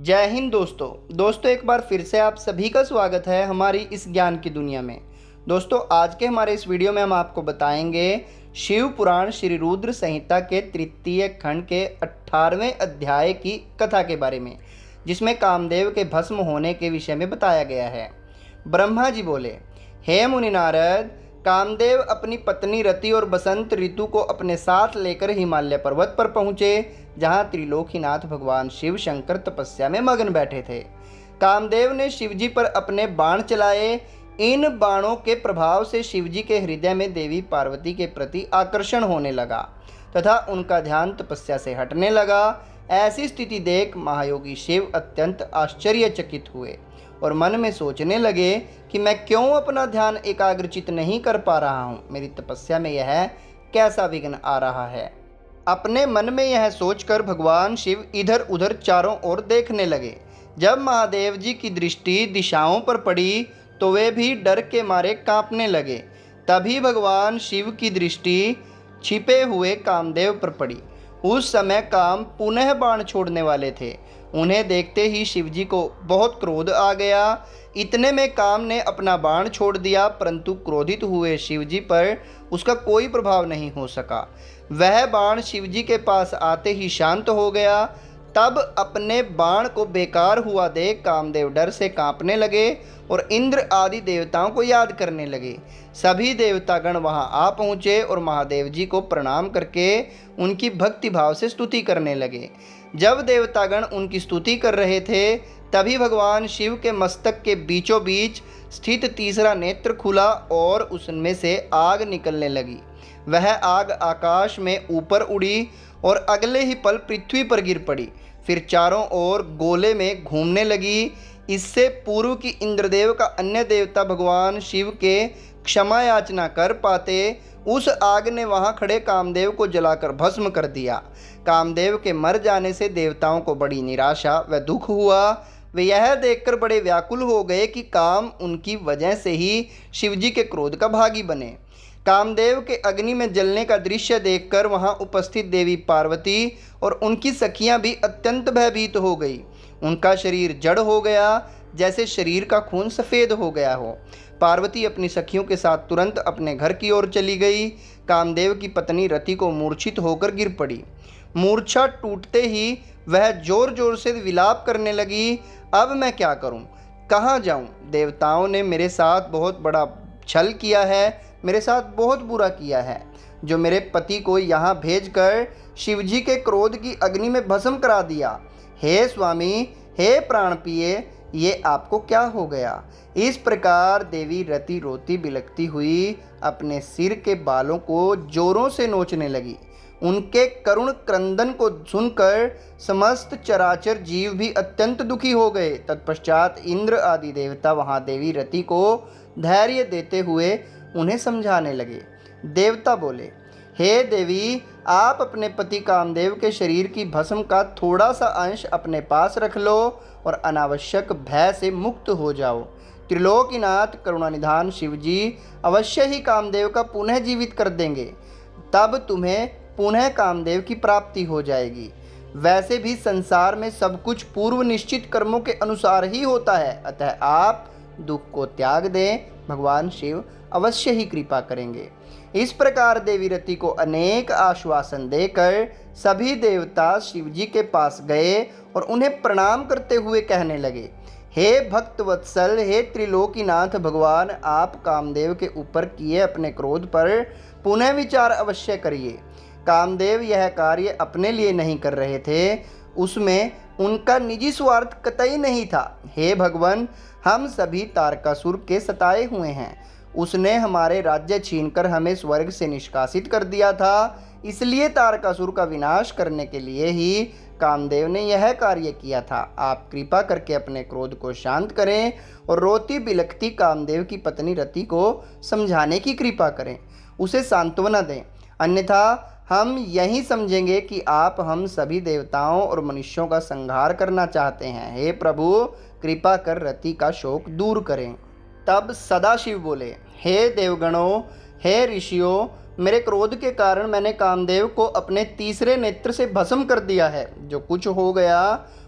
जय हिंद दोस्तों एक बार फिर से आप सभी का स्वागत है हमारी इस ज्ञान की दुनिया में। दोस्तों आज के हमारे इस वीडियो में हम आपको बताएंगे शिव पुराण श्री रुद्र संहिता के तृतीय खंड के 18वें अध्याय की कथा के बारे में, जिसमें कामदेव के भस्म होने के विषय में बताया गया है। ब्रह्मा जी बोले, हे मुनि नारद, कामदेव अपनी पत्नी रति और बसंत ऋतु को अपने साथ लेकर हिमालय पर्वत पर पहुँचे, जहाँ त्रिलोकीनाथ भगवान शिव शंकर तपस्या में मगन बैठे थे। कामदेव ने शिवजी पर अपने बाण चलाए। इन बाणों के प्रभाव से शिवजी के हृदय में देवी पार्वती के प्रति आकर्षण होने लगा तथा उनका ध्यान तपस्या से हटने लगा। ऐसी स्थिति देख महायोगी शिव अत्यंत आश्चर्यचकित हुए और मन में सोचने लगे कि मैं क्यों अपना ध्यान एकाग्रचित नहीं कर पा रहा हूँ। मेरी तपस्या में यह कैसा विघ्न आ रहा है। अपने मन में यह सोचकर भगवान शिव इधर उधर चारों ओर देखने लगे। जब महादेव जी की दृष्टि दिशाओं पर पड़ी तो वे भी डर के मारे कांपने लगे। तभी भगवान शिव की दृष्टि छिपे हुए कामदेव पर पड़ी। उस समय काम पुनः बाण छोड़ने वाले थे। उन्हें देखते ही शिवजी को बहुत क्रोध आ गया। इतने में काम ने अपना बाण छोड़ दिया, परंतु क्रोधित हुए शिवजी पर उसका कोई प्रभाव नहीं हो सका। वह बाण शिवजी के पास आते ही शांत हो गया। तब अपने बाण को बेकार हुआ देख कामदेव डर से कांपने लगे और इंद्र आदि देवताओं को याद करने लगे। सभी देवतागण वहां आ पहुँचे और महादेव जी को प्रणाम करके उनकी भक्ति भाव से स्तुति करने लगे। जब देवतागण उनकी स्तुति कर रहे थे, तभी भगवान शिव के मस्तक के बीचों बीच स्थित तीसरा नेत्र खुला और उसमें से आग निकलने लगी। वह आग आकाश में ऊपर उड़ी और अगले ही पल पृथ्वी पर गिर पड़ी, फिर चारों ओर गोले में घूमने लगी। इससे पूर्व की इंद्रदेव का अन्य देवता भगवान शिव के क्षमा याचना कर पाते, उस आग ने वहां खड़े कामदेव को जलाकर भस्म कर दिया। कामदेव के मर जाने से देवताओं को बड़ी निराशा व दुख हुआ। वे यह देखकर बड़े व्याकुल हो गए कि काम उनकी वजह से ही शिवजी के क्रोध का भागी बने। कामदेव के अग्नि में जलने का दृश्य देखकर वहां उपस्थित देवी पार्वती और उनकी सखियां भी अत्यंत भयभीत हो गई। उनका शरीर जड़ हो गया, जैसे शरीर का खून सफ़ेद हो गया हो। पार्वती अपनी सखियों के साथ तुरंत अपने घर की ओर चली गई। कामदेव की पत्नी रति को मूर्छित होकर गिर पड़ी। मूर्छा टूटते ही वह जोर जोर से विलाप करने लगी, अब मैं क्या करूं, कहाँ जाऊं? देवताओं ने मेरे साथ बहुत बड़ा छल किया है, मेरे साथ बहुत बुरा किया है, जो मेरे पति को यहाँ भेजकर शिवजी के क्रोध की अग्नि में भस्म करा दिया। हे स्वामी, हे प्राण पिए, ये आपको क्या हो गया? इस प्रकार देवी रति रोती बिलखती हुई अपने सिर के बालों को जोरों से नोचने लगी। उनके करुण क्रंदन को सुनकर समस्त चराचर जीव भी अत्यंत दुखी हो गए। तत्पश्चात इंद्र आदि देवता वहां देवी रति को धैर्य देते हुए उन्हें समझाने लगे। देवता बोले, हे देवी, आप अपने पति कामदेव के शरीर की भस्म का थोड़ा सा अंश अपने पास रख लो और अनावश्यक भय से मुक्त हो जाओ। त्रिलोकीनाथ करुणानिधान शिवजी अवश्य ही कामदेव का पुनः जीवित कर देंगे, तब तुम्हें पुनः कामदेव की प्राप्ति हो जाएगी। वैसे भी संसार में सब कुछ पूर्व निश्चित कर्मों के अनुसार ही होता है, अतः आप दुख को त्याग दें, भगवान शिव अवश्य ही कृपा करेंगे। इस प्रकार देवी रति को अनेक आश्वासन देकर सभी देवता शिवजी के पास गए और उन्हें प्रणाम करते हुए कहने लगे, हे भक्त वत्सल, हे त्रिलोकीनाथ भगवान, आप कामदेव के ऊपर किए अपने क्रोध पर पुनः विचार अवश्य करिए। कामदेव यह कार्य अपने लिए नहीं कर रहे थे, उसमें उनका निजी स्वार्थ कतई नहीं था। हे भगवान, हम सभी तारकासुर के सताए हुए हैं। उसने हमारे राज्य छीनकर हमें स्वर्ग से निष्कासित कर दिया था, इसलिए तारकासुर का विनाश करने के लिए ही कामदेव ने यह कार्य किया था। आप कृपा करके अपने क्रोध को शांत करें और रोती बिलखती कामदेव की पत्नी रति को समझाने की कृपा करें, उसे सांत्वना दें, अन्यथा हम यही समझेंगे कि आप हम सभी देवताओं और मनुष्यों का संहार करना चाहते हैं। हे प्रभु, कृपा कर रति का शोक दूर करें। तब सदाशिव बोले, हे देवगणों, हे ऋषियों, मेरे क्रोध के कारण मैंने कामदेव को अपने तीसरे नेत्र से भस्म कर दिया है। जो कुछ हो गया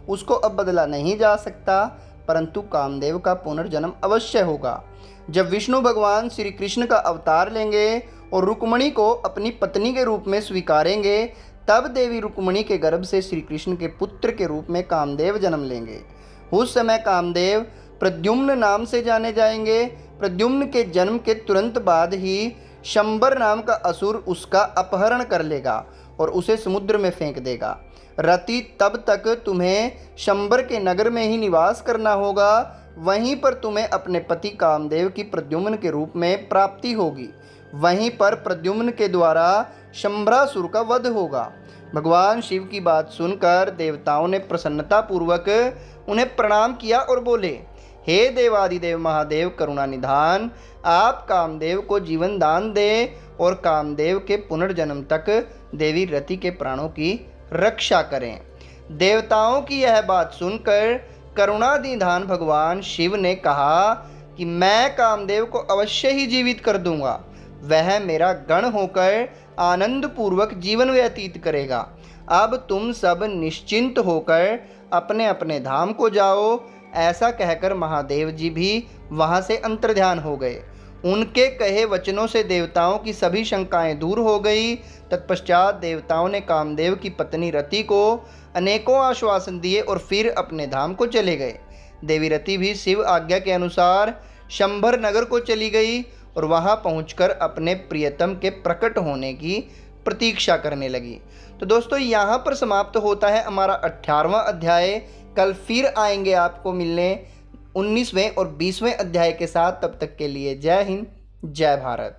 उसको अब बदला नहीं जा सकता, परंतु कामदेव का पुनर्जन्म अवश्य होगा। जब विष्णु भगवान श्री कृष्ण का अवतार लेंगे और रुक्मिणी को अपनी पत्नी के रूप में स्वीकारेंगे, तब देवी रुक्मिणी के गर्भ से श्री कृष्ण के पुत्र के रूप में कामदेव जन्म लेंगे। उस समय कामदेव प्रद्युम्न नाम से जाने जाएंगे। प्रद्युम्न के जन्म के तुरंत बाद ही शंबर नाम का असुर उसका अपहरण कर लेगा और उसे समुद्र में फेंक देगा। रति, तब तक तुम्हें शंबर के नगर में ही निवास करना होगा। वहीं पर तुम्हें अपने पति कामदेव की प्रद्युम्न के रूप में प्राप्ति होगी। वहीं पर प्रद्युम्न के द्वारा शंबरासुर का वध होगा। भगवान शिव की बात सुनकर देवताओं ने प्रसन्नतापूर्वक उन्हें प्रणाम किया और बोले, हे देवादिदेव महादेव करुणा निधान, आप कामदेव को जीवन दान दें और कामदेव के पुनर्जन्म तक देवी रति के प्राणों की रक्षा करें। देवताओं की यह बात सुनकर करुणा निधान भगवान शिव ने कहा कि मैं कामदेव को अवश्य ही जीवित कर दूंगा। वह मेरा गण होकर आनंद पूर्वक जीवन व्यतीत करेगा। अब तुम सब निश्चिंत होकर अपने अपने धाम को जाओ। ऐसा कहकर महादेव जी भी वहां से अंतर्ध्यान हो गए। उनके कहे वचनों से देवताओं की सभी शंकाएं दूर हो गई। तत्पश्चात देवताओं ने कामदेव की पत्नी रति को अनेकों आश्वासन दिए और फिर अपने धाम को चले गए। देवी रति भी शिव आज्ञा के अनुसार शंबर नगर को चली गई और वहां पहुंचकर अपने प्रियतम के प्रकट होने की प्रतीक्षा करने लगी। तो दोस्तों, यहाँ पर समाप्त होता है हमारा 18वां अध्याय। कल फिर आएंगे आपको मिलने 19वें और 20वें अध्याय के साथ। तब तक के लिए जय हिंद, जय भारत।